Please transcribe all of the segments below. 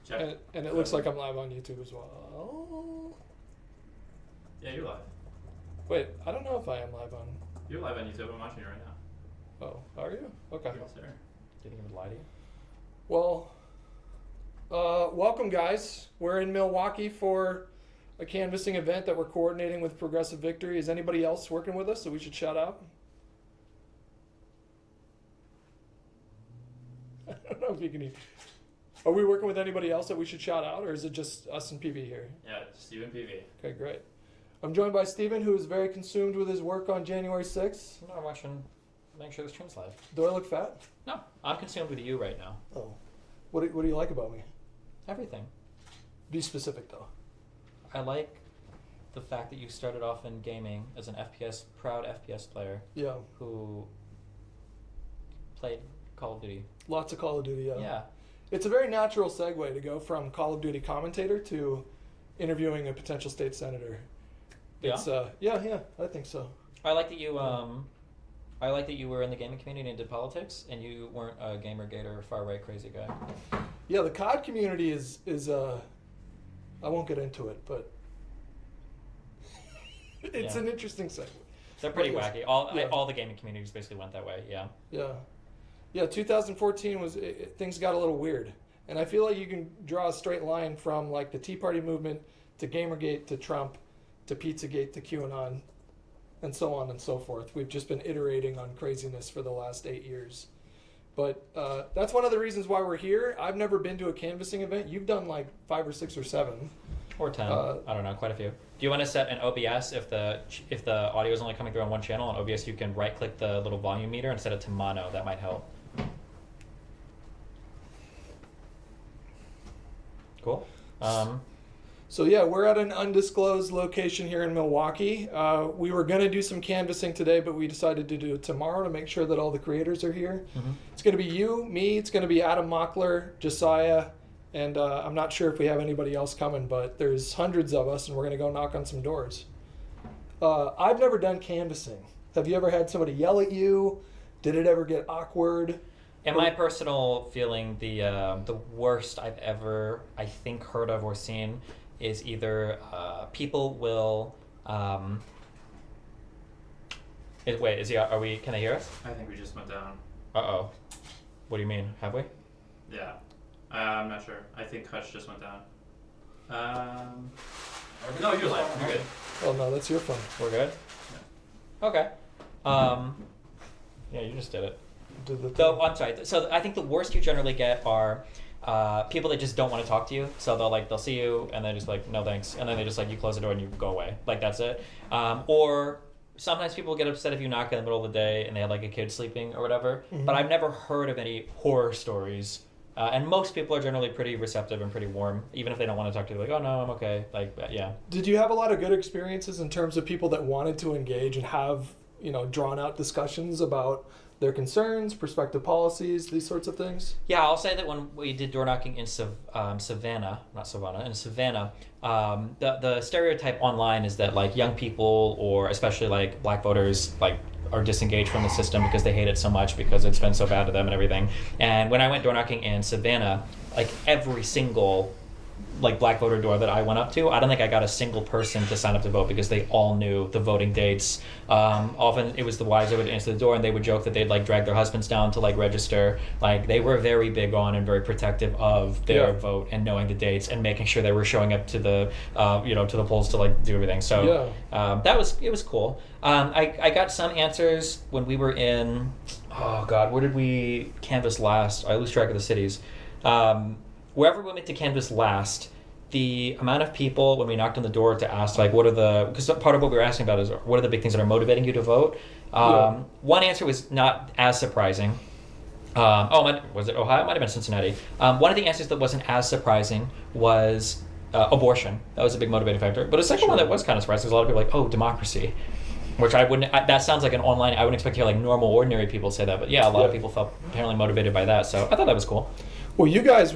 Check. And it looks like I'm live on YouTube as well. Yeah, you're live. Wait, I don't know if I am live on... You're live on YouTube. I'm watching you right now. Oh, are you? Okay. Yes, sir. Do you think it would lie to you? Well, welcome guys. We're in Milwaukee for a canvassing event that we're coordinating with Progressive Victory. Is anybody else working with us that we should shout out? I don't know if you can hear. Are we working with anybody else that we should shout out, or is it just us and PV here? Yeah, Stephen PV. Okay, great. I'm joined by Stephen, who is very consumed with his work on January 6th. No, I'm watching. Make sure the stream's live. Do I look fat? No, I'm consumed with you right now. Oh. What do you like about me? Everything. Be specific, though. I like the fact that you started off in gaming as an proud FPS player Yeah. who played Call of Duty. Lots of Call of Duty, Yeah. It's a very natural segue to go from Call of Duty commentator to interviewing a potential state senator. Yeah? It's, yeah, I think so. I like that you were in the gaming community and did politics, and you weren't a Gamergate or far right crazy guy. Yeah, the COD community is I won't get into it, but it's an interesting segue. They're pretty But wacky. yes, All the gaming communities basically went that way. Yeah. Yeah, 2014 was things got a little weird, and I feel like you can draw a straight line from like the Tea Party movement to Gamergate to Trump to Pizzagate to QAnon, and so on and so forth. We've just been iterating on craziness for the last 8 years, but that's one of the reasons why we're here. I've never been to a canvassing event. You've done like 5 or 6 or 7. Or 10. I don't know, quite a few. Do you want to set an OBS if the audio is only coming through on one channel? On OBS, you can right-click the little volume meter and set it to mono. That might help. Cool. So yeah, we're at an undisclosed location here in Milwaukee. We were going to do some canvassing today, but we decided to do it tomorrow to make sure that all the creators are here. Mm-hmm. It's going to be you, me, it's going to be Adam Mockler, Josiah, and I'm not sure if we have anybody else coming, but there's hundreds of us, and we're going to go knock on some doors. I've never done canvassing. Have you ever had somebody yell at you? Did it ever get awkward? In my personal feeling, the worst I've ever, I think, heard of or seen is either people will. Wait, is he? Are we? Can they hear us? I think we just went down. Uh-oh. What do you mean? Have we? Yeah. I'm not sure. I think Hutch just went down. No, you're live. You're good. Oh no, that's your phone. We're good? Yeah. Okay. Yeah, you just did it. Did the So, I'm sorry. So I think the worst you generally get are people that just don't want to talk to you. So they'll see you and they're just like, no thanks. And then they just like, you close the door and you go away. Like, that's it. Or sometimes people get upset if you knock in the middle of the day and they have like a kid sleeping or whatever. Mhm. But I've never heard of any horror stories. And most people are generally pretty receptive and pretty warm, even if they don't want to talk to you. Like, oh no, I'm okay. Like, yeah. Did you have a lot of good experiences in terms of people that wanted to engage and have, drawn out discussions about their concerns, prospective policies, these sorts of things? Yeah, I'll say that when we did door knocking in Savannah, the stereotype online is that like young people or especially like black voters like are disengaged from the system because they hate it so much because it's been so bad to them and everything. And when I went door knocking in Savannah, like every single like black voter door that I went up to, I don't think I got a single person to sign up to vote because they all knew the voting dates. Often it was the wives that would answer the door and they would joke that they'd like drag their husbands down to like register. Like they were very big on and very protective of their vote and knowing the dates and making sure they were showing up to the to the polls to like do everything. So it was cool. I got some answers when we were in, oh God, where did we canvass last? I lose track of the cities. Wherever we went to canvass last, the amount of people when we knocked on the door to ask like because part of what we were asking about is what are the big things that are motivating you to vote. One answer was not as surprising. Was it Ohio? It might have been Cincinnati. One of the answers that wasn't as surprising was abortion. That was a big motivating factor. But a second one that was kind of surprising was a lot of people like, oh, democracy. Which that sounds like an online, I wouldn't expect to hear like normal, ordinary people say that. But yeah, a lot of people felt apparently motivated by that. So I thought that was cool. Well, you guys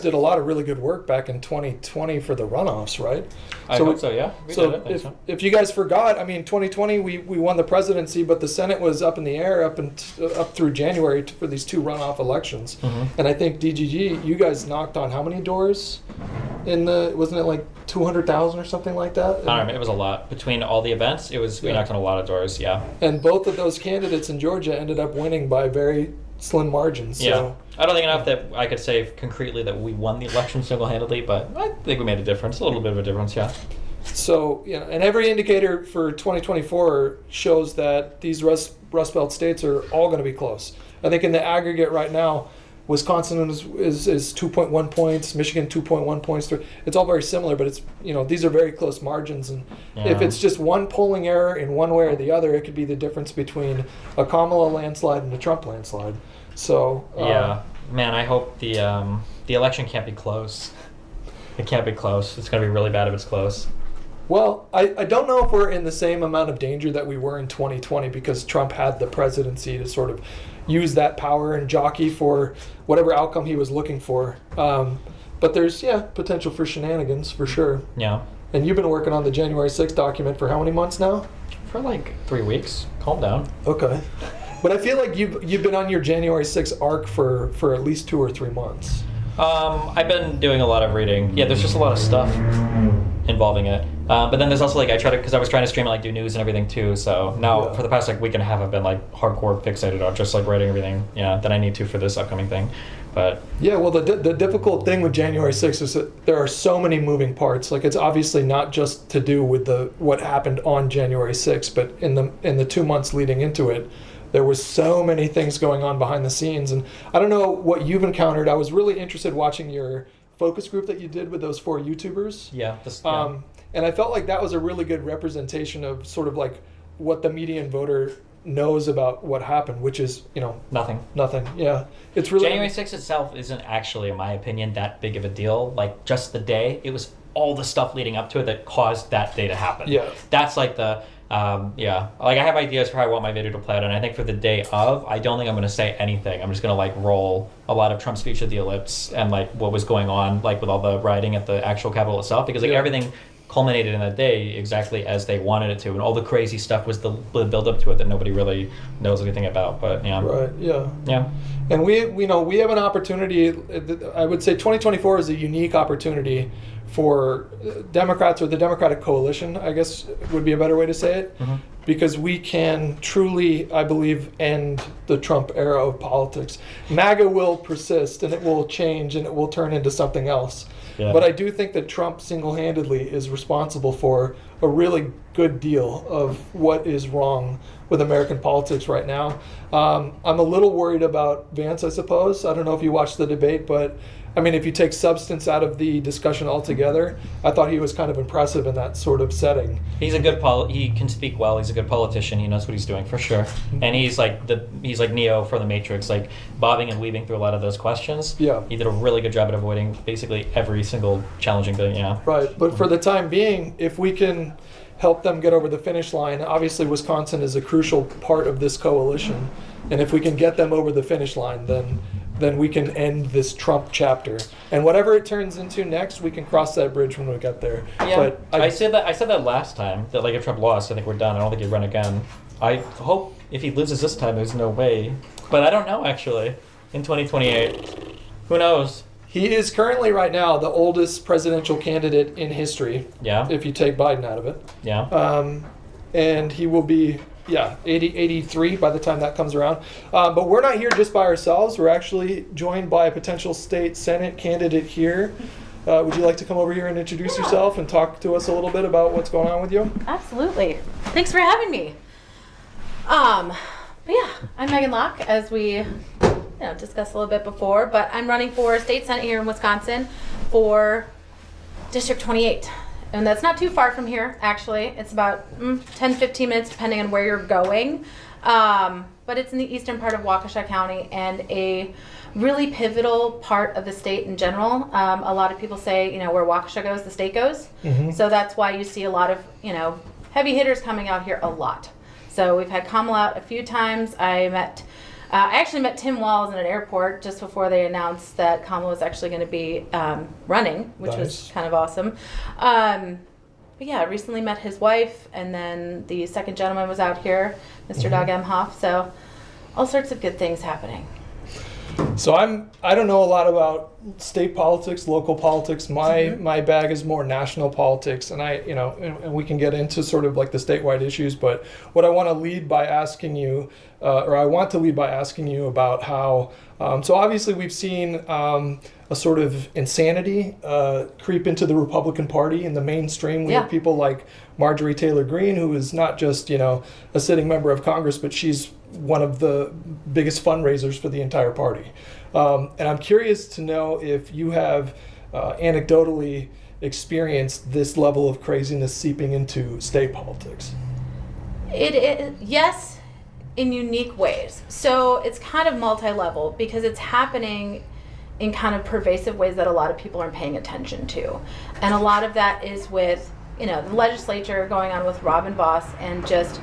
did a lot of really good work back in 2020 for the runoffs, right? I hope so, yeah. We So did it, I think so. if you guys forgot, I mean, 2020 we won the presidency, but the Senate was up in the air up through January for these 2 runoff elections, and I think DGG, you guys knocked on how many doors? Wasn't it like 200,000 or something like that? I don't remember. It was a lot. Between all the events, we knocked on a lot of doors, yeah. And both of those candidates in Georgia ended up winning by very slim margins. Yeah. So. I don't think enough that I could say concretely that we won the election single-handedly, but I think we made a difference, a little bit of a difference, yeah. So, and every indicator for 2024 shows that these Rust Belt states are all going to be close. I think in the aggregate right now, Wisconsin is 2.1 points, Michigan 2.1 points. It's all very similar, but it's these are very close margins, and if it's just one polling error in one way or the other, it could be the difference between a Kamala landslide and a Trump landslide. So yeah, man, I hope the election can't be close. It can't be close. It's gonna be really bad if it's close. Well, I don't know if we're in the same amount of danger that we were in 2020 because Trump had the presidency to sort of use that power and jockey for whatever outcome he was looking for. But there's, potential for shenanigans for sure. Yeah. And you've been working on the January 6th document for how many months now? For like 3 weeks. Calm down. Okay. But I feel like you've been on your January 6th arc for at least 2 or 3 months. I've been doing a lot of reading. Yeah, there's just a lot of stuff involving it. But then there's also like because I was trying to stream and like do news and everything too. So now for the past like week and a half, I've been like hardcore fixated on just like writing everything that I need to for this upcoming thing. But yeah, well, the difficult thing with January 6th is that there are so many moving parts. Like it's obviously not just to do with what happened on January 6th, but in the 2 months leading into it, there was so many things going on behind the scenes. And I don't know what you've encountered. I was really interested watching your focus group that you did with those 4 YouTubers. Yeah. And I felt like that was a really good representation of sort of like what the median voter knows about what happened, which is, Nothing. Yeah. It's really January 6th itself isn't actually, in my opinion, that big of a deal. Like just the day, it was all the stuff leading up to it that caused that day to happen. Yeah. That's like the like I have ideas for how I want my video to play out, and I think for the day of, I don't think I'm going to say anything. I'm just going to like roll a lot of Trump's speech at the ellipse and like what was going on like with all the rioting at the actual Capitol itself, because like everything culminated in that day exactly as they wanted it to, and all the crazy stuff was the build up to it that nobody really knows anything about. But right, yeah. And we have an opportunity. I would say 2024 is a unique opportunity for Democrats, or the Democratic coalition, I guess would be a better way to say it, because we can truly, I believe, end the Trump era of politics. MAGA will persist, and it will change, and it will turn into something else. Yeah. But I do think that Trump single-handedly is responsible for a really good deal of what is wrong with American politics right now. I'm a little worried about Vance, I suppose. I don't know if you watched the debate, but I mean, if you take substance out of the discussion altogether, I thought he was kind of impressive in that sort of setting. He's a good he can speak well. He's a good politician. He knows what he's doing for sure. And he's like Neo from the Matrix, like bobbing and weaving through a lot of those questions. Yeah. He did a really good job at avoiding basically every single challenging thing. Yeah. Right. But for the time being, if we can help them get over the finish line, obviously Wisconsin is a crucial part of this coalition, and if we can get them over the finish line, then we can end this Trump chapter. And whatever it turns into next, we can cross that bridge when we get there. Yeah, but I said that last time, that like if Trump lost, I think we're done. I don't think he'd run again. I hope if he loses this time, there's no way. But I don't know, actually. In 2028. Who knows? He is currently, right now, the oldest presidential candidate in history. Yeah. If you take Biden out of it. Yeah. And he will be... 83 by the time that comes around. But we're not here just by ourselves. We're actually joined by a potential state Senate candidate here. Would you like to come over here and introduce yourself and talk to us a little bit about what's going on with you? Absolutely. Thanks for having me. But yeah, I'm Megan Locke, as we discussed a little bit before, but I'm running for state Senate here in Wisconsin for District 28. And that's not too far from here, actually. It's about 10-15 minutes, depending on where you're going. But it's in the eastern part of Waukesha County, and a really pivotal part of the state in general. A lot of people say, where Waukesha goes, the state goes. Mm-hmm. So that's why you see a lot of, heavy hitters coming out here a lot. So we've had Kamala out a few times. I met I actually met Tim Walz in an airport just before they announced that Kamala was actually going to be running, which was Nice. kind of awesome. But yeah, I recently met his wife, and then the second gentleman was out here, Mr. Doug Emhoff. So all sorts of good things happening. So I don't know a lot about state politics, local politics. My bag is more national politics, and and we can get into sort of like the statewide issues. But what I want to lead by asking you, about how. So obviously we've seen a sort of insanity creep into the Republican Party in the mainstream. We have people like Marjorie Taylor Greene, who is not just a sitting member of Congress, but she's one of the biggest fundraisers for the entire party. And I'm curious to know if you have anecdotally experienced this level of craziness seeping into state politics. Yes, in unique ways. So it's kind of multi-level because it's happening in kind of pervasive ways that a lot of people aren't paying attention to. And a lot of that is with, the legislature going on with Robin Voss, and just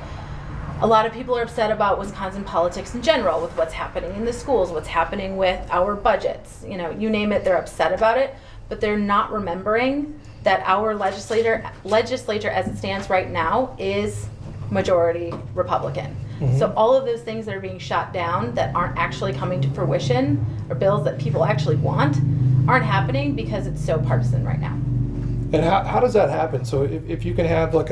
a lot of people are upset about Wisconsin politics in general, with what's happening in the schools, what's happening with our budgets. You name it, they're upset about it, but they're not remembering that our legislature as it stands right now is majority Republican. So all of those things that are being shot down that aren't actually coming to fruition, or bills that people actually want, aren't happening because it's so partisan right now. And how does that happen? So if you can have like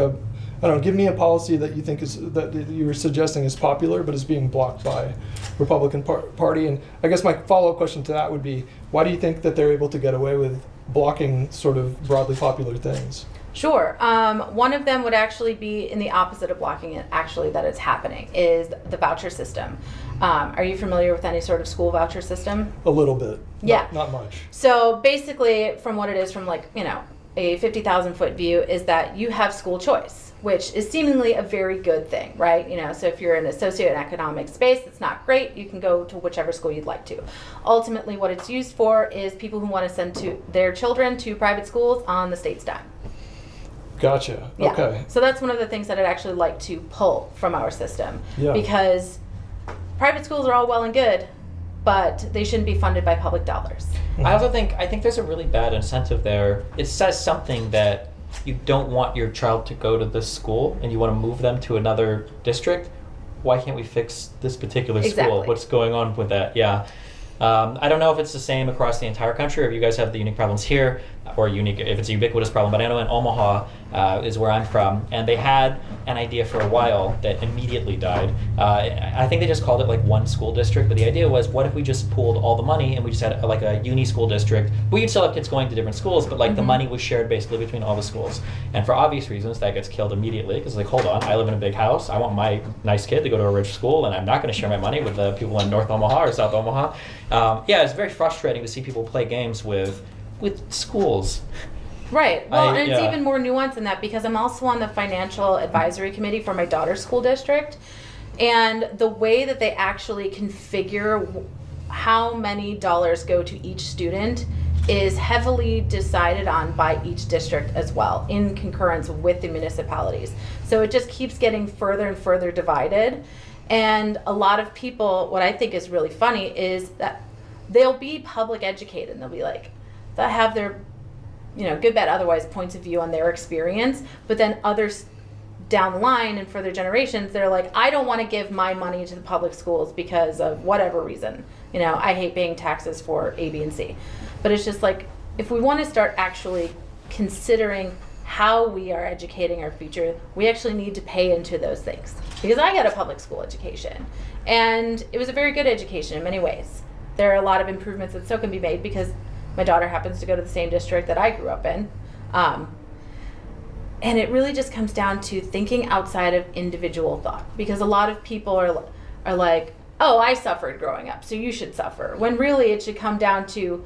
give me a policy that you think that you were suggesting is popular but is being blocked by Republican Party. And I guess my follow-up question to that would be, why do you think that they're able to get away with blocking sort of broadly popular things? Sure. One of them would actually be in the opposite of blocking it, actually, that it's happening, is the voucher system. Are you familiar with any sort of school voucher system? A little bit. Yeah. Not much. So basically, from what it is, from a 50,000-foot view, is that you have school choice, which is seemingly a very good thing, right? So if you're in a socioeconomic space that's not great, you can go to whichever school you'd like to. Ultimately, what it's used for is people who want to send their children to private schools on the state's dime. Gotcha. Yeah. Okay. So that's one of the things that I'd actually like to pull from our system. Yeah. Because private schools are all well and good, but they shouldn't be funded by public dollars. I also think there's a really bad incentive there. It says something that you don't want your child to go to this school and you want to move them to another district. Why can't we fix this particular school? Exactly. What's going on with that? Yeah. I don't know if it's the same across the entire country, or if you guys have the unique problems here, or if it's a ubiquitous problem. But I know in Omaha is where I'm from, and they had an idea for a while that immediately died. I think they just called it like one school district, but the idea was, what if we just pooled all the money and we just had like a uni school district? We'd still have kids going to different schools, but like the money was shared basically between all the schools. And for obvious reasons, that gets killed immediately, because like, hold on, I live in a big house. I want my nice kid to go to a rich school, and I'm not going to share my money with the people in North Omaha or South Omaha. It's very frustrating to see people play games with schools. Right. Well, and it's even more nuanced than that, because I'm also on the financial advisory committee for my daughter's school district. And the way that they actually configure how many dollars go to each student is heavily decided on by each district as well, in concurrence with the municipalities. So it just keeps getting further and further divided. And a lot of people, what I think is really funny is that they'll be public educated, and they'll be like, they'll have their, good, bad, otherwise points of view on their experience, but then others down the line and further generations, they're like, I don't want to give my money to the public schools because of whatever reason. I hate paying taxes for A, B, and C. But it's just like, if we want to start actually considering how we are educating our future, we actually need to pay into those things. Because I got a public school education, and it was a very good education in many ways. There are a lot of improvements that still can be made, because my daughter happens to go to the same district that I grew up in. And it really just comes down to thinking outside of individual thought, because a lot of people are like, oh, I suffered growing up, so you should suffer. When really it should come down to,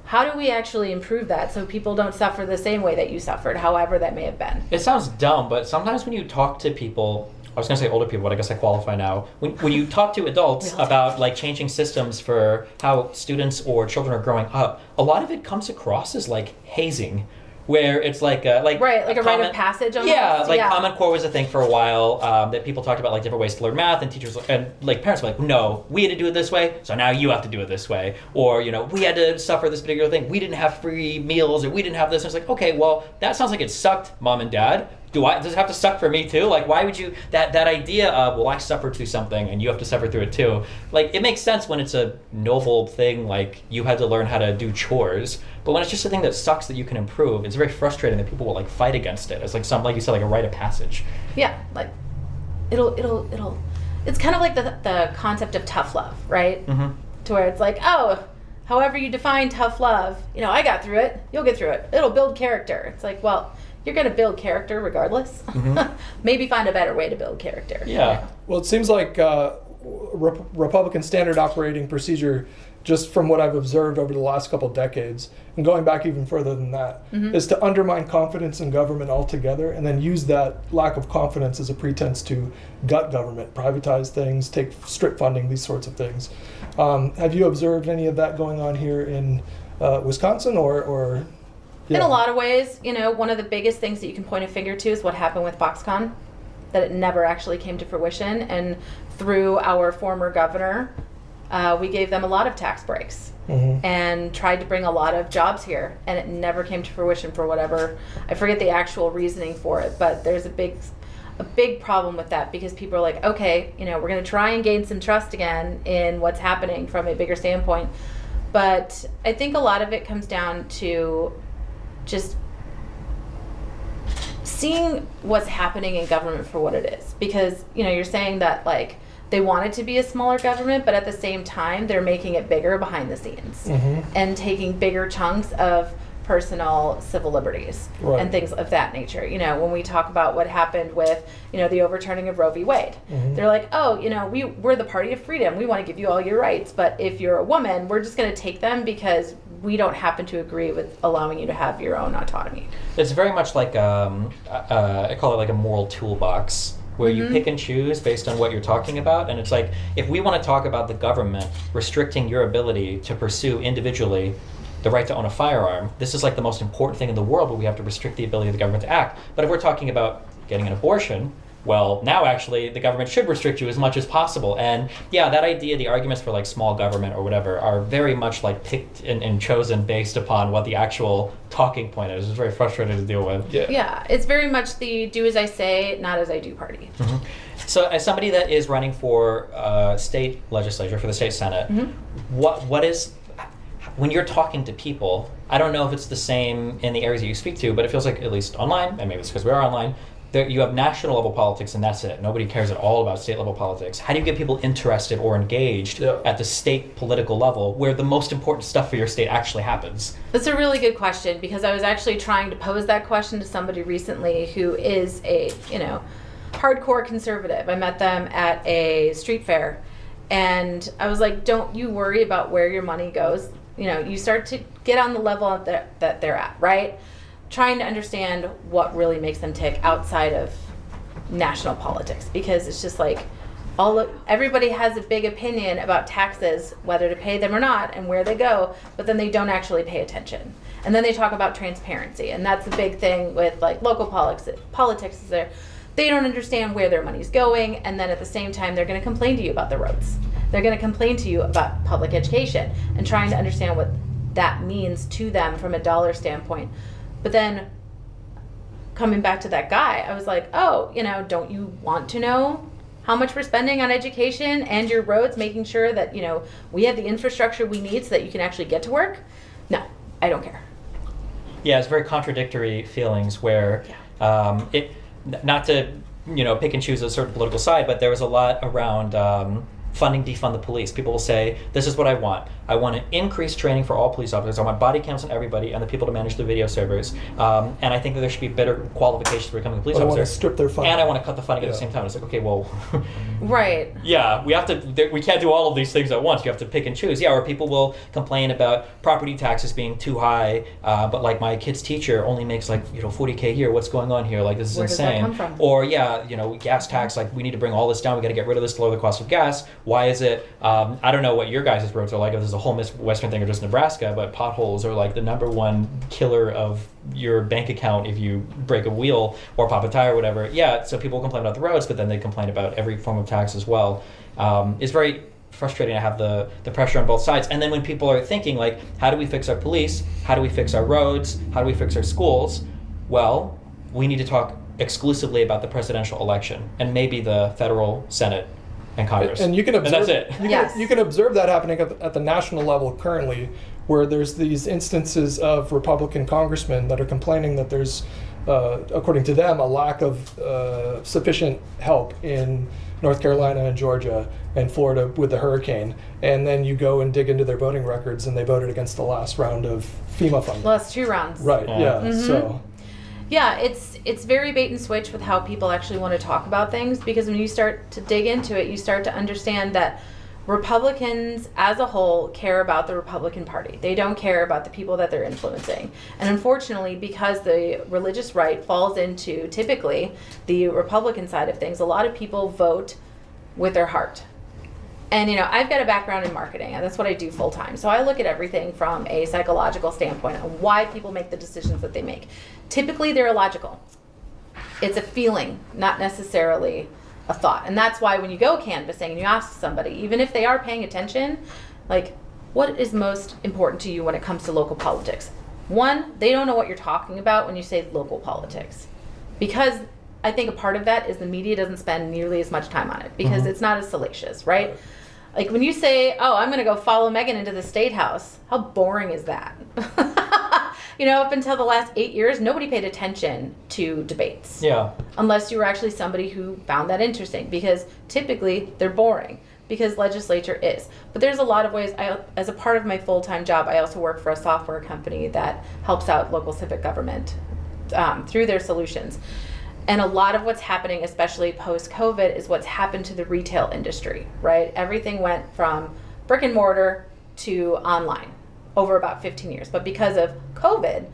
how do we actually improve that so people don't suffer the same way that you suffered, however that may have been? It sounds dumb, but sometimes when you talk to people, I was going to say older people, but I guess I qualify now. When you talk to adults about like changing systems for how students or children are growing up, a lot of it comes across as like hazing, where it's like a Right, like a rite common- of passage almost. Yeah, like Common Core was a thing for a while that people talked about like different ways to learn math, and teachers and like parents were like, no, we had to do it this way, so now you have to do it this way. Or we had to suffer this particular thing. We didn't have free meals, or we didn't have this. And it's like, okay, well, that sounds like it sucked, mom and dad. Does it have to suck for me too? Like, why would you, that idea of, well, I suffered through something and you have to suffer through it too. Like, it makes sense when it's a noble thing, like you had to learn how to do chores. But when it's just a thing that sucks that you can improve, it's very frustrating that people will like fight against it. It's like like you said, like a rite of passage. Yeah, like it'll it's kind of like the concept of tough love, right? Mm-hmm. To where it's like, oh, however you define tough love, I got through it, you'll get through it. It'll build character. It's like, well, you're going to build character regardless. Mm-hmm. Maybe find a better way to build character. Yeah. Well, it seems like Republican standard operating procedure, just from what I've observed over the last couple of decades, and going back even further than that, is to undermine confidence in government altogether, and then use that lack of confidence as a pretense to gut government, privatize things, take strip funding, these sorts of things. Have you observed any of that going on here in Wisconsin, or yeah. In a lot of ways, one of the biggest things that you can point a finger to is what happened with Foxconn, that it never actually came to fruition. And through our former governor, we gave them a lot of tax breaks and tried to bring a lot of jobs here, and it never came to fruition for whatever, I forget the actual reasoning for it, but there's a big problem with that, because people are like, okay, we're going to try and gain some trust again in what's happening from a bigger standpoint. But I think a lot of it comes down to just seeing what's happening in government for what it is, because you're saying that like they want it to be a smaller government, but at the same time they're making it bigger behind the scenes and taking bigger chunks of personal civil liberties and things of that nature. When we talk about what happened with the overturning of Roe v. Wade, they're like, oh, we're the party of freedom, we want to give you all your rights, but if you're a woman, we're just going to take them because we don't happen to agree with allowing you to have your own autonomy. It's very much like I call it like a moral toolbox, where you pick and choose based on what you're talking about. And it's like, if we want to talk about the government restricting your ability to pursue individually the right to own a firearm, this is like the most important thing in the world, but we have to restrict the ability of the government to act. But if we're talking about getting an abortion, well, now actually the government should restrict you as much as possible. And yeah, that idea, the arguments for like small government or whatever, are very much like picked and chosen based upon what the actual talking point is. It's very frustrating to deal with. Yeah, it's very much the do as I say, not as I do party. So as somebody that is running for state legislature, for the state senate, what is, when you're talking to people, I don't know if it's the same in the areas that you speak to, but it feels like, at least online, and maybe it's because we are online, you have national level politics and that's it. Nobody cares at all about state level politics. How do you get people interested or engaged at the state political level, where the most important stuff for your state actually happens? That's a really good question, because I was actually trying to pose that question to somebody recently who is a, hardcore conservative. I met them at a street fair, and I was like, don't you worry about where your money goes. You start to get on the level that they're at, right? Trying to understand what really makes them tick outside of national politics, because it's just like everybody has a big opinion about taxes, whether to pay them or not, and where they go, but then they don't actually pay attention. And then they talk about transparency, and that's the big thing with like local politics is they don't understand where their money's going, and then at the same time they're going to complain to you about the roads. They're going to complain to you about public education, and trying to understand what that means to them from a dollar standpoint. But then coming back to that guy, I was like, oh, don't you want to know how much we're spending on education and your roads, making sure that, we have the infrastructure we need so that you can actually get to work? No, I don't care. Yeah, it's very contradictory feelings where not to, pick and choose a certain political side, but there was a lot around funding, defund the police. People will say, this is what I want. I want to increase training for all police officers. I want body cams on everybody and the people to manage the video servers. And I think that there should be better qualifications for becoming a police officer. I want to strip their funding. And I want to cut the funding at the same time. It's like, okay, well... Right. Yeah, we can't do all of these things at once. You have to pick and choose. Yeah, or people will complain about property taxes being too high, but like my kid's teacher only makes like, $40K a year. What's going on here? Like, this is Where insane. Does that come from? Or gas tax, like we need to bring all this down. We got to get rid of this to lower the cost of gas. Why is it, I don't know what your guys' roads are like, if there's a whole Western thing or just Nebraska, but potholes are like the number one killer of your bank account if you break a wheel or pop a tire or whatever. Yeah, so people complain about the roads, but then they complain about every form of tax as well. It's very frustrating to have the pressure on both sides. And then when people are thinking like, how do we fix our police? How do we fix our roads? How do we fix our schools? Well, we need to talk exclusively about the presidential election and maybe the federal Senate and Congress. And you can observe, and that's it. You can observe that happening at the national level currently, where there's these instances of Republican congressmen that are complaining that there's, according to them, a lack of sufficient help in North Carolina and Georgia and Florida with the hurricane. And then you go and dig into their voting records, and they voted against the last round of FEMA funding. Last 2 rounds. Right. Yeah. Mm-hmm. So. Yeah, it's very bait and switch with how people actually want to talk about things, because when you start to dig into it, you start to understand that Republicans as a whole care about the Republican Party. They don't care about the people that they're influencing. And unfortunately, because the religious right falls into typically the Republican side of things, a lot of people vote with their heart. And I've got a background in marketing, and that's what I do full time. So I look at everything from a psychological standpoint on why people make the decisions that they make. Typically, they're illogical. It's a feeling, not necessarily a thought. And that's why when you go canvassing and you ask somebody, even if they are paying attention, like, what is most important to you when it comes to local politics? One, they don't know what you're talking about when you say local politics. Because I think a part of that is the media doesn't spend nearly as much time on it, because it's not as salacious, right? Like when you say, oh, I'm going to go follow Megan into the State House, how boring is that? Up until the last 8 years, nobody paid attention to debates. Yeah. Unless you were actually somebody who found that interesting, because typically they're boring, because legislature is. But there's a lot of ways. As a part of my full-time job, I also work for a software company that helps out local civic government through their solutions. And a lot of what's happening, especially post-COVID, is what's happened to the retail industry, right? Everything went from brick and mortar to online over about 15 years. But because of COVID,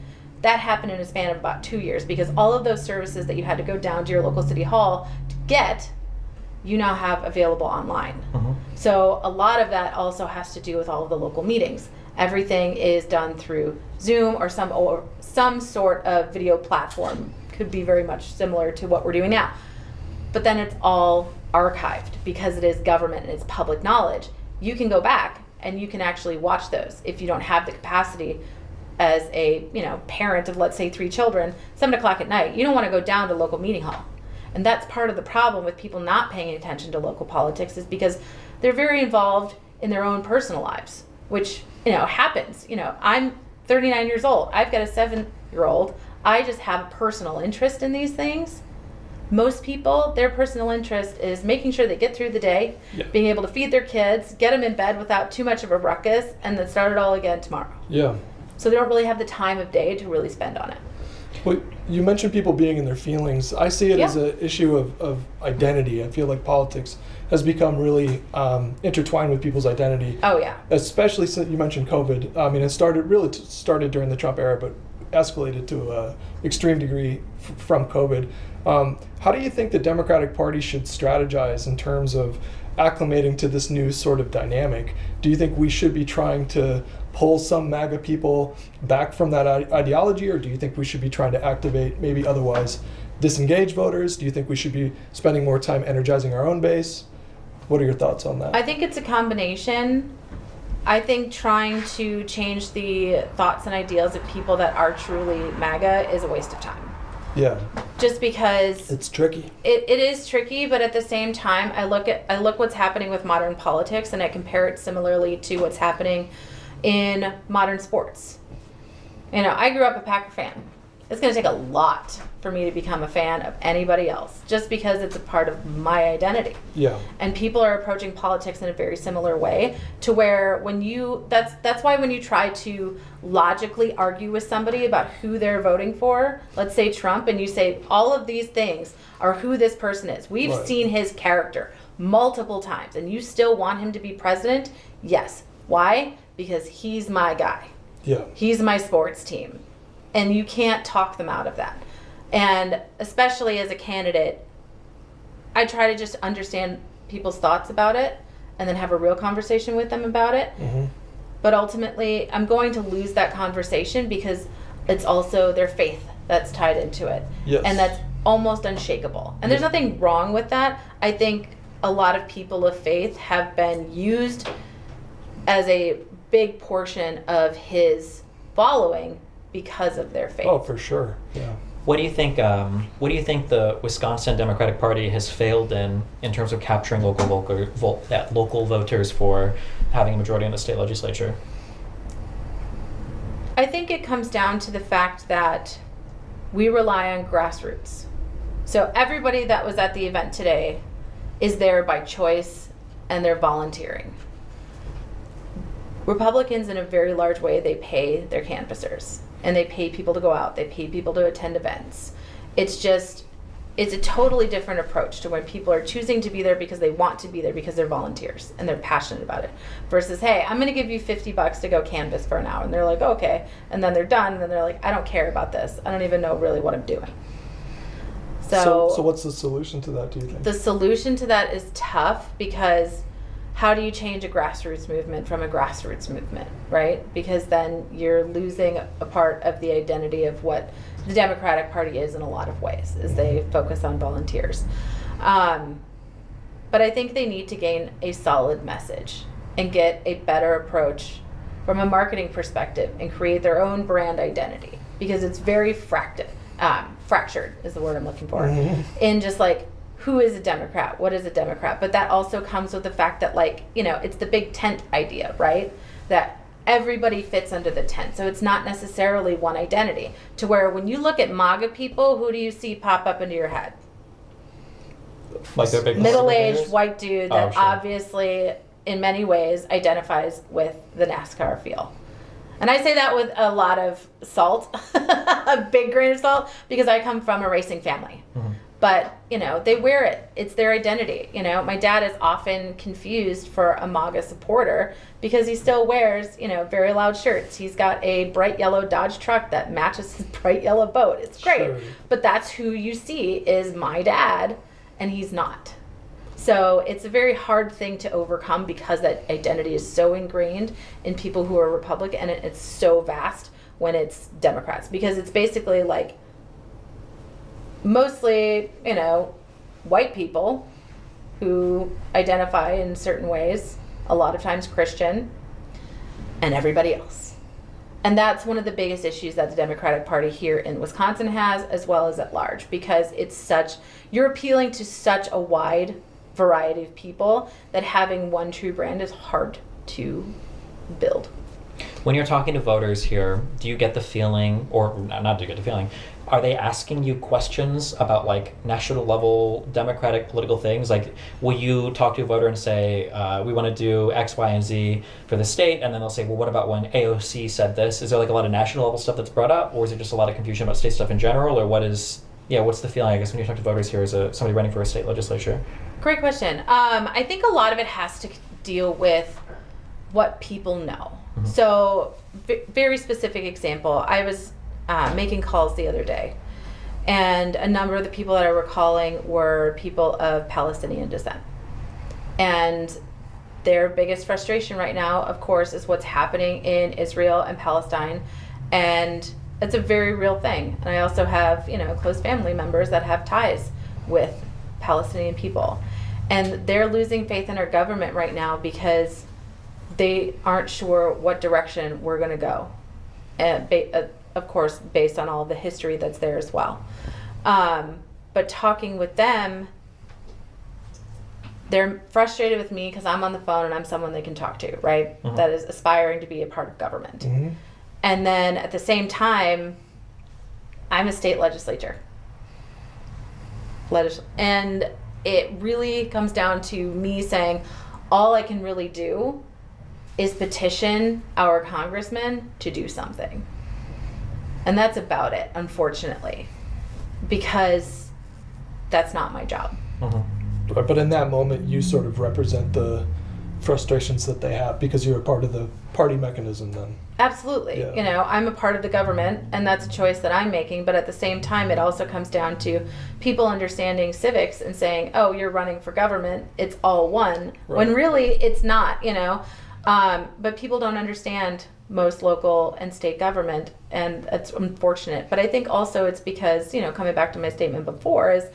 that happened in a span of about 2 years, because all of those services that you had to go down to your local city hall to get, you now have available online. So a lot of that also has to do with all of the local meetings. Everything is done through Zoom or some sort of video platform. Could be very much similar to what we're doing now. But then it's all archived because it is government and it's public knowledge. You can go back and you can actually watch those if you don't have the capacity as a parent of, let's say, 3 children, 7 o'clock at night. You don't want to go down to local meeting hall. And that's part of the problem with people not paying attention to local politics, is because they're very involved in their own personal lives, which happens. I'm 39 years old. I've got a 7-year-old. I just have a personal interest in these things. Most people, their personal interest is making sure they get through the day, being able to feed their kids, get them in bed without too much of a ruckus, and then start it all again tomorrow. Yeah. So they don't really have the time of day to really spend on it. Well, you mentioned people being in their feelings. I see it as an issue of identity. I feel like politics has become really intertwined with people's identity. Oh, yeah. Especially since you mentioned COVID. I mean, it started during the Trump era, but escalated to an extreme degree from COVID. How do you think the Democratic Party should strategize in terms of acclimating to this new sort of dynamic? Do you think we should be trying to pull some MAGA people back from that ideology, or do you think we should be trying to activate maybe otherwise disengaged voters? Do you think we should be spending more time energizing our own base? What are your thoughts on that? I think it's a combination. I think trying to change the thoughts and ideals of people that are truly MAGA is a waste of time. Yeah. Just because it's tricky. It is tricky, but at the same time, I look what's happening with modern politics, and I compare it similarly to what's happening in modern sports. I grew up a Packer fan. It's going to take a lot for me to become a fan of anybody else, just because it's a part of my identity. Yeah. And people are approaching politics in a very similar way, to where that's why when you try to logically argue with somebody about who they're voting for, let's say Trump, and you say all of these things are who this person is. We've seen his character multiple times, and you still want him to be president? Yes. Why? Because he's my guy. Yeah. He's my sports team. And you can't talk them out of that. And especially as a candidate, I try to just understand people's thoughts about it and then have a real conversation with them about it. Mm-hmm. But ultimately, I'm going to lose that conversation because it's also their faith that's tied into it. Yes. And that's almost unshakable. And there's nothing wrong with that. I think a lot of people of faith have been used as a big portion of his following because of their faith. Oh, for sure. Yeah. What do you think? What do you think the Wisconsin Democratic Party has failed in terms of capturing local voters for having a majority in the state legislature? I think it comes down to the fact that we rely on grassroots. So everybody that was at the event today is there by choice and they're volunteering. Republicans, in a very large way, they pay their canvassers and they pay people to go out. They pay people to attend events. It's a totally different approach to when people are choosing to be there because they want to be there because they're volunteers and they're passionate about it. Versus, hey, I'm going to give you $50 to go canvass for an hour. And they're like, okay. And then they're done. And then they're like, I don't care about this. I don't even know really what I'm doing. So what's the solution to that, do you think? The solution to that is tough because how do you change a grassroots movement from a grassroots movement, right? Because then you're losing a part of the identity of what the Democratic Party is in a lot of ways, is they focus on volunteers. But I think they need to gain a solid message and get a better approach from a marketing perspective and create their own brand identity because it's very fractured is the word I'm looking for, in just like, who is a Democrat? What is a Democrat? But that also comes with the fact that, like, you know, it's the big tent idea, right? That everybody fits under the tent. So it's not necessarily one identity. To where when you look at MAGA people, who do you see pop up into your head? Like they're big Middle-aged white dude that sure. obviously, in many ways, identifies with the NASCAR feel. And I say that with a lot of salt, a big grain of salt, because I come from a racing family. Mm-hmm. But, you know, they wear it. It's their identity. You know, my dad is often confused for a MAGA supporter because he still wears, you know, very loud shirts. He's got a bright yellow Dodge truck that matches his bright yellow boat. It's great. Sure. But that's who you see is my dad, and he's not. So it's a very hard thing to overcome because that identity is so ingrained in people who are Republican, and it's so vast when it's Democrats. Because it's basically like, mostly, you know, white people who identify in certain ways, a lot of times Christian, and everybody else. And that's one of the biggest issues that the Democratic Party here in Wisconsin has, as well as at large, because you're appealing to such a wide variety of people that having one true brand is hard to build. When you're talking to voters here, do you get the feeling, or not do you get the feeling, are they asking you questions about like national level Democratic political things? Like, will you talk to a voter and say, we want to do X, Y, and Z for the state, and then they'll say, well, what about when AOC said this? Is there like a lot of national level stuff that's brought up, or is it just a lot of confusion about state stuff in general, or what's the feeling, I guess, when you talk to voters here as somebody running for a state legislature? Great question. I think a lot of it has to deal with what people know. Mm-hmm. So, very specific example, I was making calls the other day, and a number of the people that I were calling were people of Palestinian descent. And their biggest frustration right now, of course, is what's happening in Israel and Palestine, and it's a very real thing. And I also have, you know, close family members that have ties with Palestinian people. And they're losing faith in our government right now because they aren't sure what direction we're going to go. And of course, based on all the history that's there as well. But talking with them, they're frustrated with me because I'm on the phone and I'm someone they can talk to, right? Mm-hmm. That is aspiring to be a part of government. Mm-hmm. And then at the same time, I'm a state legislator. And it really comes down to me saying, all I can really do is petition our congressman to do something. And that's about it, unfortunately, because that's not my job. Mm-hmm. But in that moment, you sort of represent the frustrations that they have because you're a part of the party mechanism then. Absolutely. Yeah. You know, I'm a part of the government, and that's a choice that I'm making. But at the same time, it also comes down to people understanding civics and saying, oh, you're running for government, it's all one, when Right. really it's not, you know. But people don't understand most local and state government, and it's unfortunate. But I think also it's because, you know, coming back to my statement before, is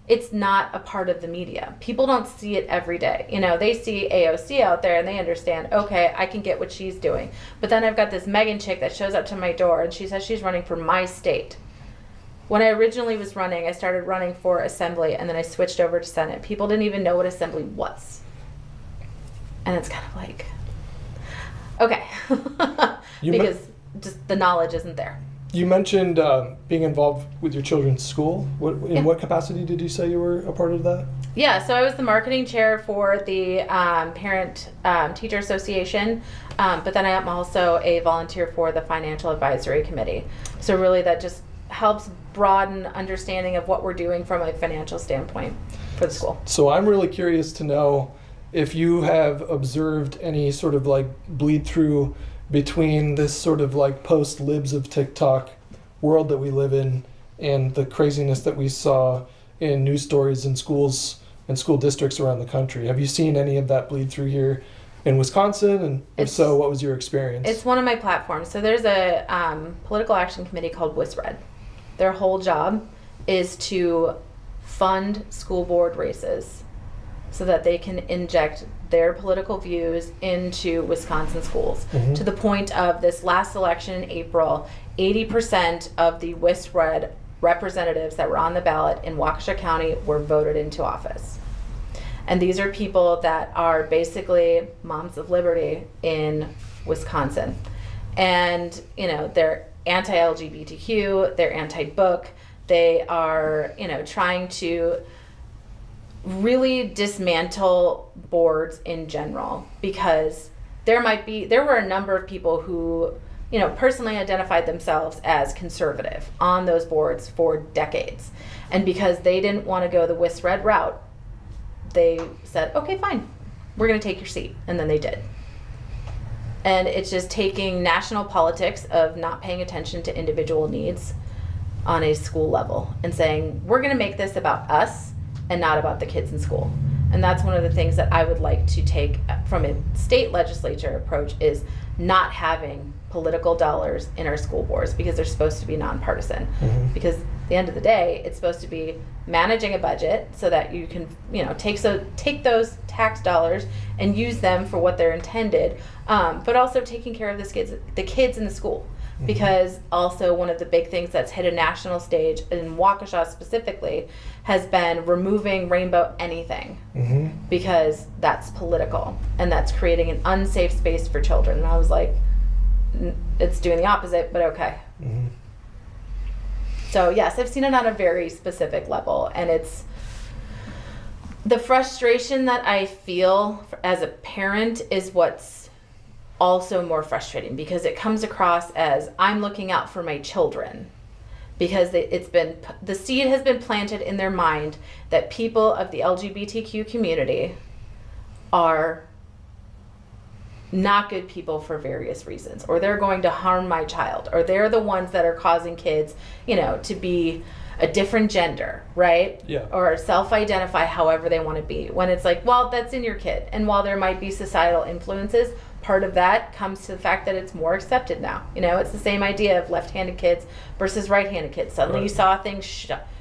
it's not a part of the media. People don't see it every day. You know, they see AOC out there and they understand, okay, I can get what she's doing. But then I've got this Megan chick that shows up to my door and she says she's running for my state. When I originally was running, I started running for assembly and then I switched over to Senate. People didn't even know what assembly was. And it's kind of like, okay. Because just the knowledge isn't there. You mentioned being involved with your children's school. In what capacity did you say you were a part of that? Yeah, so I was the marketing chair for the Parent Teacher Association, but then I am also a volunteer for the Financial Advisory Committee. So really that just helps broaden understanding of what we're doing from a financial standpoint for the school. So I'm really curious to know if you have observed any sort of like bleed through between this sort of like post-libs of TikTok world that we live in and the craziness that we saw in news stories in schools and school districts around the country. Have you seen any of that bleed through here in Wisconsin? And if so, what was your experience? It's one of my platforms. So there's a political action committee called WISRED. Their whole job is to fund school board races so that they can inject their political views into Wisconsin schools. Mhm. To the point of this last election in April, 80% of the WISRED representatives that were on the ballot in Waukesha County were voted into office. And these are people that are basically moms of liberty in Wisconsin. And, you know, they're anti-LGBTQ, they're anti-book, they are, you know, trying to really dismantle boards in general, because there were a number of people who, you know, personally identified themselves as conservative on those boards for decades. And because they didn't want to go the WISRED route, they said, okay, fine, we're going to take your seat. And then they did. And it's just taking national politics of not paying attention to individual needs on a school level and saying, we're going to make this about us and not about the kids in school. And that's one of the things that I would like to take from a state legislature approach, is not having political dollars in our school boards, because they're supposed to be nonpartisan. Mhm. Because at the end of the day, it's supposed to be managing a budget so that you can, you know, take those tax dollars and use them for what they're intended, but also taking care of the kids in the school. Mhm. Because also one of the big things that's hit a national stage in Waukesha specifically has been removing rainbow anything, Mhm. because that's political and that's creating an unsafe space for children. And I was like, it's doing the opposite, but okay. Mhm. So yes, I've seen it on a very specific level, and it's the frustration that I feel as a parent is what's also more frustrating, because it comes across as I'm looking out for my children, because the seed has been planted in their mind that people of the LGBTQ community are not good people for various reasons, or they're going to harm my child, or they're the ones that are causing kids, you know, to be a different gender, right? Yeah. Or self-identify however they want to be, when it's like, well, that's in your kid. And while there might be societal influences, part of that comes to the fact that it's more accepted now. You know, it's the same idea of left-handed kids versus right-handed kids. Suddenly Right. you saw things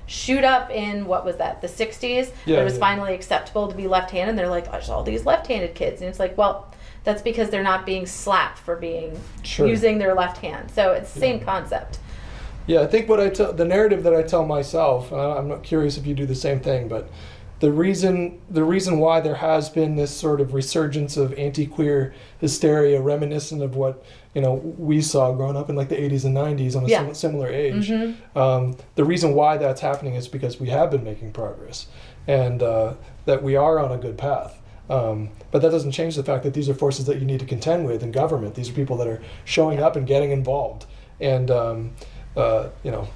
shoot up in, what was that, the 60s? Yeah, it was yeah. finally acceptable to be left-handed, and they're like, there's all these left-handed kids. And it's like, well, that's because they're not being slapped for Sure. using their left hand. So it's the same Yeah. concept. Yeah, I think the narrative that I tell myself, and I'm not curious if you do the same thing, but the reason why there has been this sort of resurgence of anti-queer hysteria, reminiscent of what, you know, we saw growing up in like the 80s and 90s on a Yeah. similar age. Mm-hmm. The reason why that's happening is because we have been making progress, and that we are on a good path. But that doesn't change the fact that these are forces that you need to contend with in government. These are people that are showing up and getting involved. And, you know,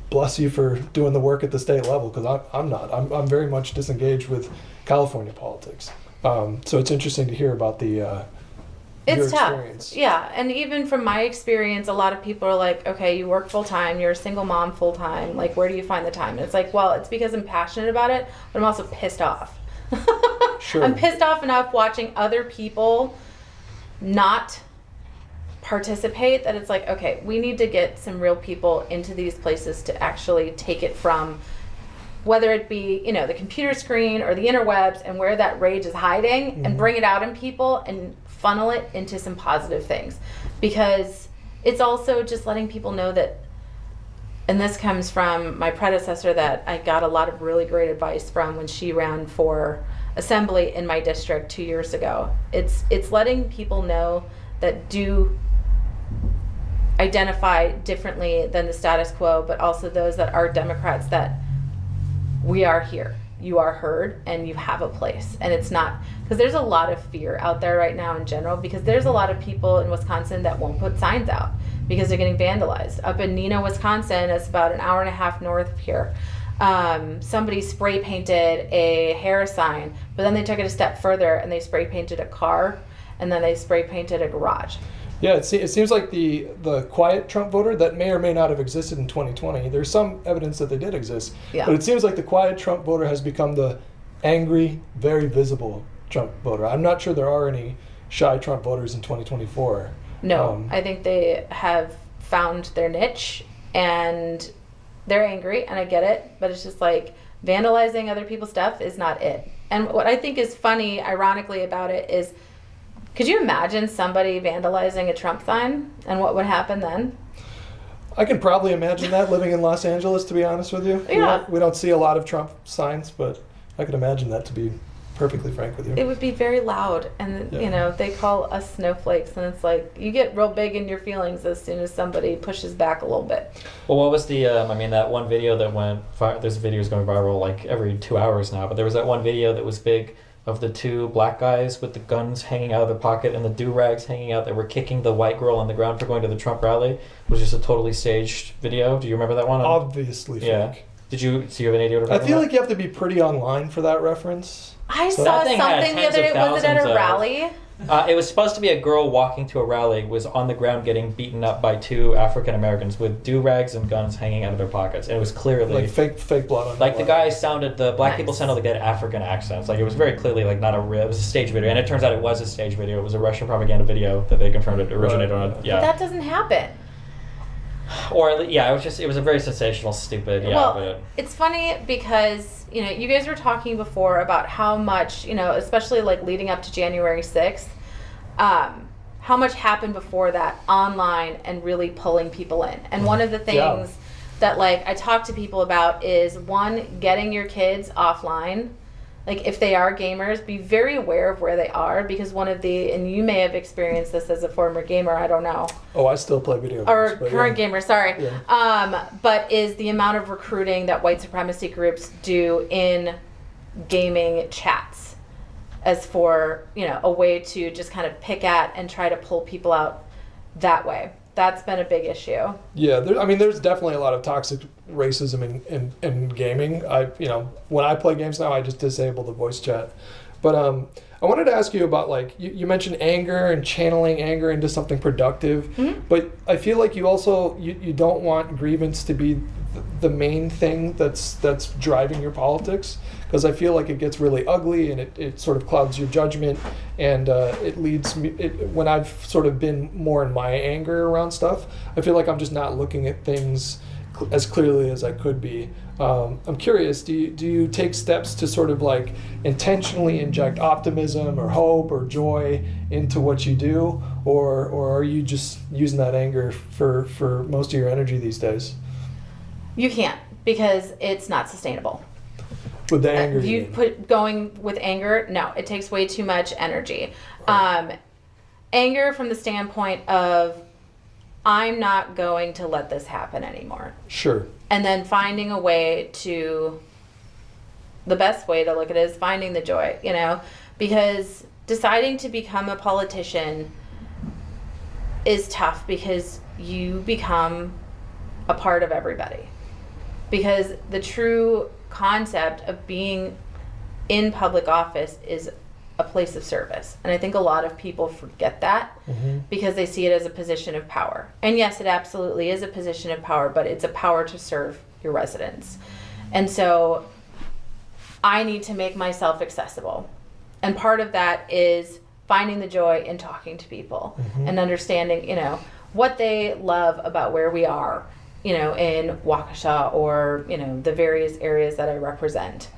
bless you for doing the work at the state level, because I'm not. I'm very much disengaged with California politics. So it's interesting to hear about It's your tough. experience. Yeah, and even from my experience, a lot of people are like, okay, you work full time, you're a single mom full time, like where do you find the time? And it's like, well, it's because I'm passionate about it, but I'm also pissed off. Sure. I'm pissed off enough watching other people not participate that it's like, okay, we need to get some real people into these places to actually take it from, whether it be, you know, the computer screen or the interwebs and where that rage is hiding, and bring it out in people and funnel it into some positive things. Because it's also just letting people know that, and this comes from my predecessor that I got a lot of really great advice from when she ran for assembly in my district 2 years ago. It's letting people know that do identify differently than the status quo, but also those that are Democrats, that we are here, you are heard, and you have a place. And it's not, because there's a lot of fear out there right now in general, because there's a lot of people in Wisconsin that won't put signs out because they're getting vandalized. Up in Neenah, Wisconsin, it's about an hour and a half north of here. Somebody spray painted a hair sign, but then they took it a step further and they spray painted a car, and then they spray painted a garage. Yeah, it seems like the quiet Trump voter that may or may not have existed in 2020. There's some evidence that they did exist, Yeah. but it seems like the quiet Trump voter has become the angry, very visible Trump voter. I'm not sure there are any shy Trump voters in 2024. No, I think they have found their niche and they're angry, and I get it, but it's just like vandalizing other people's stuff is not it. And what I think is funny, ironically, about it is, could you imagine somebody vandalizing a Trump sign and what would happen then? I can probably imagine that living in Los Angeles, to be honest with you. Yeah. We don't see a lot of Trump signs, but I can imagine that, to be perfectly frank with you. It would be very loud, and Yeah. you know, they call us snowflakes, and it's like you get real big in your feelings as soon as somebody pushes back a little bit. Well, what was the, I mean, that one video that went, there's videos going viral like every 2 hours now, but there was that one video that was big of the two black guys with the guns hanging out of their pocket and the do-rags hanging out that were kicking the white girl on the ground for going to the Trump rally. It was just a totally staged video. Do you remember that one? Obviously fake. Yeah. Do you have any idea what I I'm talking feel about? like you have to be pretty online for that reference. I So saw that thing had something the tens other of day. Was it at thousands a of- rally? It was supposed to be a girl walking to a rally, was on the ground getting beaten up by two African Americans with do-rags and guns hanging out of their pockets. And it was clearly Like fake blood on like the blood. guy sounded, the black Nice. people sounded like they had African accents. Like it was very clearly like not a real, it was a stage video. And it turns out it was a stage video. It was a Russian propaganda video that they confirmed it originated on a, yeah. That doesn't happen. Or at least, yeah, it was a very sensational, stupid, yeah. Well, but it's funny because, you know, you guys were talking before about how much, you know, especially like leading up to January 6th, how much happened before that online and really pulling people in. And one of the things Yeah. that like I talk to people about is, one, getting your kids offline. Like if they are gamers, be very aware of where they are, because one of the, and you may have experienced this as a former gamer, I don't know, Oh, I still play video games. or but current yeah. gamer, sorry. Yeah. But is the amount of recruiting that white supremacy groups do in gaming chats as for, you know, a way to just kind of pick at and try to pull people out that way. That's been a big issue. Yeah, I mean, there's definitely a lot of toxic racism in gaming. When I play games now, I just disable the voice chat. But I wanted to ask you about, like, you mentioned anger and channeling anger into something productive. Mm-hmm. But I feel like you also, you don't want grievance to be the main thing that's driving your politics, because I feel like it gets really ugly and it sort of clouds your judgment, and it leads me, when I've sort of been more in my anger around stuff, I feel like I'm just not looking at things as clearly as I could be. I'm curious, do you take steps to sort of like intentionally inject optimism or hope or joy into what you do, or are you just using that anger for most of your energy these days? You can't, because it's not sustainable. With the anger, you You mean? put going with anger, no, it takes way too much energy. Anger from the standpoint of, I'm not going to let this happen anymore. Sure. And then finding a way to, the best way to look at it is finding the joy, you know, because deciding to become a politician is tough, because you become a part of everybody. Because the true concept of being in public office is a place of service. And I think a lot of people forget that because they see it as a position of power. And yes, it absolutely is a position of power, but it's a power to serve your residents. And so I need to make myself accessible. And part of that is finding the joy in talking to people and understanding, you know, what they love about where we are, you know, in Waukesha or, you know, the various areas that I represent.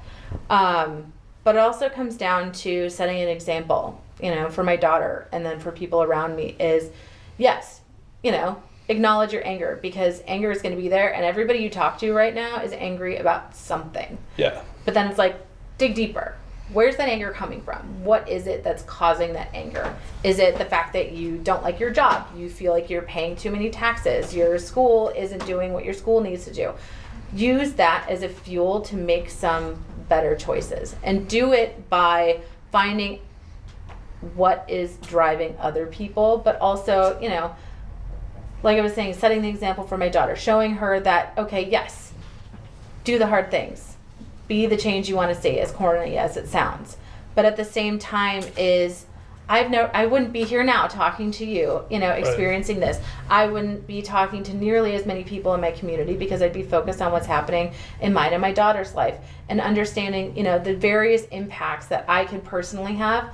But it also comes down to setting an example, you know, for my daughter and then for people around me is, yes, you know, acknowledge your anger because anger is going to be there and everybody you talk to right now is angry about something. Yeah. But then it's like, dig deeper. Where's that anger coming from? What is it that's causing that anger? Is it the fact that you don't like your job? You feel like you're paying too many taxes? Your school isn't doing what your school needs to do? Use that as a fuel to make some better choices and do it by finding what is driving other people, but also, you know, like I was saying, setting the example for my daughter, showing her that, okay, yes, do the hard things, be the change you want to see, as corny as it sounds, but at the same time is I wouldn't be here now talking to you, you know, experiencing this. I wouldn't be talking to nearly as many people in my community because I'd be focused on what's happening in mine and my daughter's life and understanding, you know, the various impacts that I can personally have.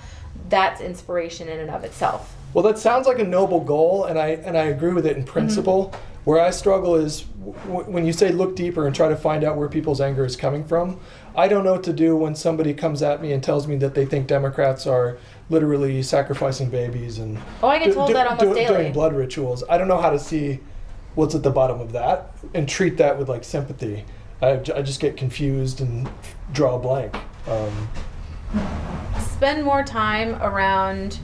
That's inspiration in and of itself. Well, that sounds like a noble goal, and I agree with it in principle. Where I struggle is when you say look deeper and try to find out where people's anger is coming from. I don't know what to do when somebody comes at me and tells me that they think Democrats are literally sacrificing babies and I get told that almost daily. Doing blood rituals. I don't know how to see what's at the bottom of that and treat that with like sympathy. I just get confused and draw a blank. Spend more time around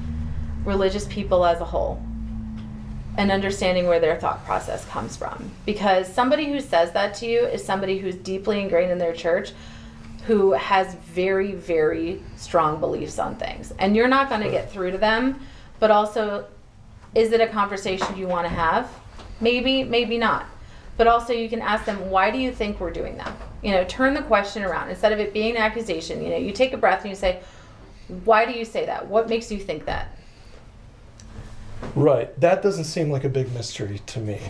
religious people as a whole and understanding where their thought process comes from. Because somebody who says that to you is somebody who's deeply ingrained in their church, who has very, very strong beliefs on things. And you're not going to get through to them, but also, is it a conversation you want to have? Maybe, maybe not. But also you can ask them, why do you think we're doing that? You know, turn the question around. Instead of it being an accusation, you know, you take a breath and you say, why do you say that? What makes you think that? Right. That doesn't seem like a big mystery to me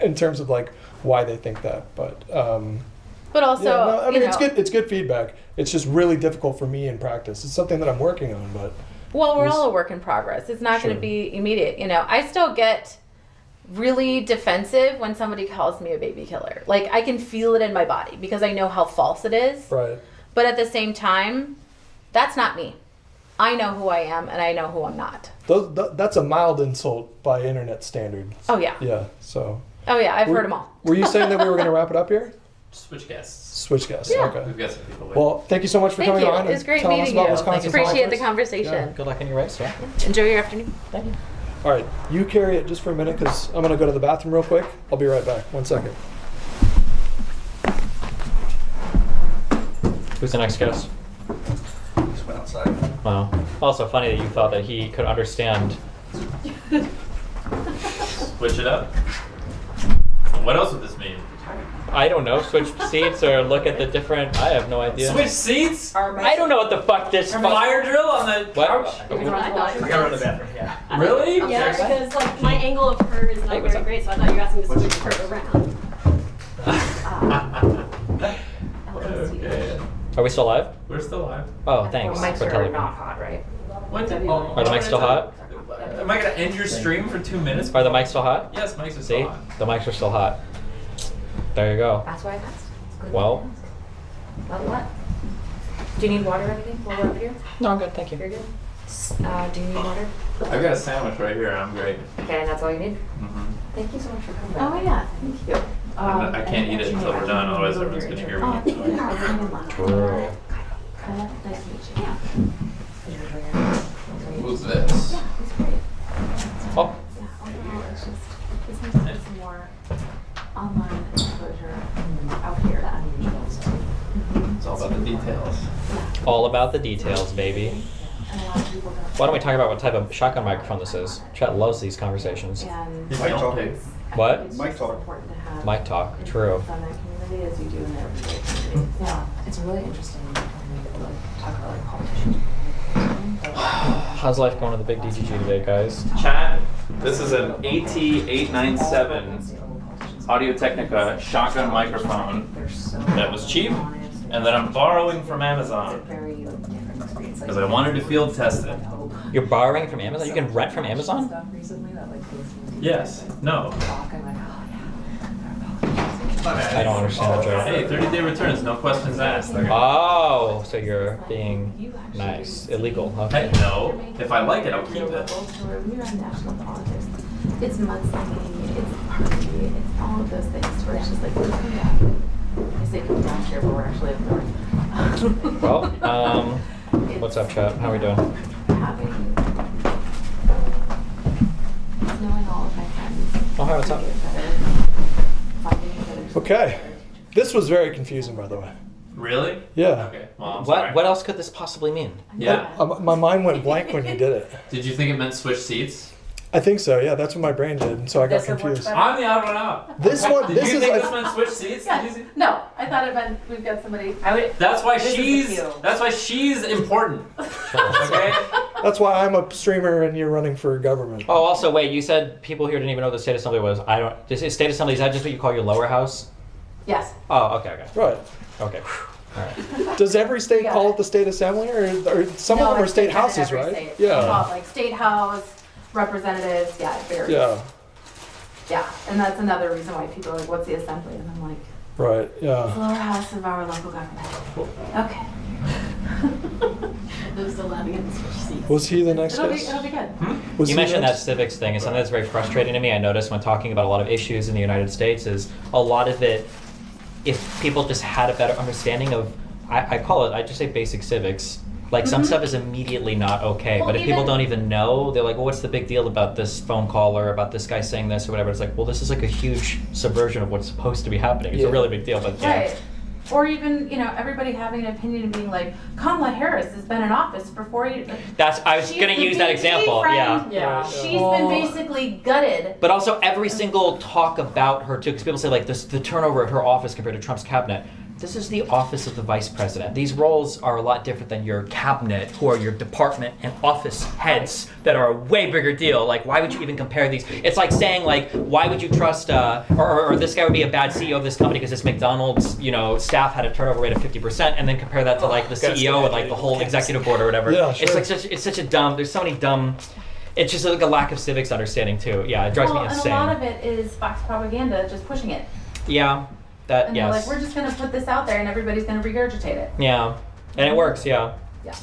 in terms of like why they think that. But also, yeah, no, I mean, you it's know, good. It's good feedback. It's just really difficult for me in practice. It's something that I'm working on, but well, we're all a work in progress. It's not going to be immediate. You know, I still get really defensive when somebody calls me a baby killer. Like I can feel it in my body because I know how false it is. Right. But at the same time, that's not me. I know who I am and I know who I'm not. That's a mild insult by internet standards. Oh yeah. Yeah. So. Oh yeah, I've heard them all. Were you saying that we were going to wrap it up here? Switch guests. Switch guests. Yeah. Okay. We've got some people waiting. Well, thank you so much for Thank coming you. on. It was and great telling us meeting about you. Wisconsin Appreciate the politics. conversation. Good luck in your race, yeah. Enjoy your afternoon. Thank you. All right, you carry it just for a minute because I'm going to go to the bathroom real quick. I'll be right back. 1 second. Who's the next guest? Just went outside. Wow. Also funny that you thought that he could understand. Switch it up. What else would this mean? I don't know. Switch seats or look at the different. I have no idea. Switch seats? I don't know what the fuck this. Fire drill on the What? couch? I gotta run to the bathroom, yeah. Really? Yeah, because like my angle of her is not very great, so I thought you were asking me to switch her around. Okay. Are we still live? We're still live. Oh, thanks for telling me. hot, right? What? Are the mics still hot? Am I gonna end your stream for 2 minutes? Are the mics still hot? Yes, mics are See, still hot. the mics are still hot. There you go. That's why I asked. It's good. Well, Well, what? Do you need water or anything while we're up here? no, I'm good. Thank you. You're good? Do you need water? I've got a sandwich right here. I'm great. Okay, and that's all you need? Mm-hmm. Thank you so much for coming Oh back. yeah, thank you. I can't eat it until we're done, otherwise everyone's gonna hear me. True. Nice to meet you. Who's this? Oh, It's just this needs to be some more online exposure out here. It's all about the details. all about the details, baby. Why don't we talk about what type of shotgun microphone this is? Chet loves these conversations. And If Mic you don't talk. pick. What? it's Mic just talk. important to have Mic talk. True. influence on that community as you do in the everyday community. Yeah, it's really interesting when you like talk about like politicians. How's life going to the big DGG today, guys? Chat, this is an AT897 Audio-Technica shotgun microphone that was cheap and that I'm borrowing from Amazon because I wanted to field test it. You're borrowing from Amazon? You can rent from Amazon? Yes. No. I don't understand that joke. Hey, 30-day returns, no questions asked. Oh, so you're being nice. Illegal. Okay. Hey, no. If I like it, I'll keep it. It's mudslinging, it's party, it's all of those things where it's just like, we're coming back. I say come down here, but we're actually up north. Well, what's up, chat? How are we doing? Having, knowing all of my friends. Oh, hi, what's up? Okay. This was very confusing, by the way. Really? Yeah. Okay. Well, I'm sorry. What else could this possibly mean? Yeah. My mind went blank when you did it. Did you think it meant switch seats? I think so. Yeah, that's what my brain did, and so I got Does it work confused. better? I'm the odd one out. This one, Did this you is think like, this meant switch seats? Yeah. Did you see- No, I thought it meant we've got somebody. That's why This is she's. the cue. That's why she's important. Okay. that's why I'm a streamer and you're running for government. Oh, also, wait, you said people here didn't even know what the state assembly was. I don't. This is state assembly, is that just what you call your lower house? Yes. Oh, okay. Right. Okay. All right. Does every state Yeah. call it the state assembly, or some No, of them are it's state different in houses, every right? state. Yeah. Like state house, representatives, yeah, it varies. Yeah. Yeah, and that's another reason why people are like, what's the assembly? And I'm like, Right. Yeah. lower house of our local government. Okay. They're still laughing at the switch seats. Was he the next It'll be, guest? it'll be good. Was You he mentioned that next? civics thing, and something that's very frustrating to me. I noticed when talking about a lot of issues in the United States is a lot of it, if people just had a better understanding of, I call it, I just say basic civics. Like some stuff is immediately not okay, Well, but if people even- don't even know, they're like, well, what's the big deal about this phone call or about this guy saying this or whatever? It's like, well, this is like a huge subversion of what's supposed to be happening. It's Yeah. a really big deal, but yeah. Right. Or even, everybody having an opinion and being like, Kamala Harris has been in office for 4 years. I was She's gonna the use that VP example, yeah. friend. Yeah. She's been basically gutted. But also every single talk about her too, because people say like this, the turnover at her office compared to Trump's cabinet. This is the office of the vice president. These roles are a lot different than your cabinet, who are your department and office heads that are a way bigger deal. Like, why would you even compare these? It's like saying like, why would you trust, or this guy would be a bad CEO of this company because this McDonald's, staff had a turnover rate of 50%, and then compare that to like the CEO and like the whole executive board or whatever. Yeah, It's sure. like it's such a dumb. There's so many dumb. It's just like a lack of civics understanding too. Yeah, it drives me insane. And a lot of it is Fox propaganda, just pushing it. Yeah, that And yes. they're like, we're just going to put this out there and everybody's going to regurgitate it. Yeah, and it works. Yeah. Yeah.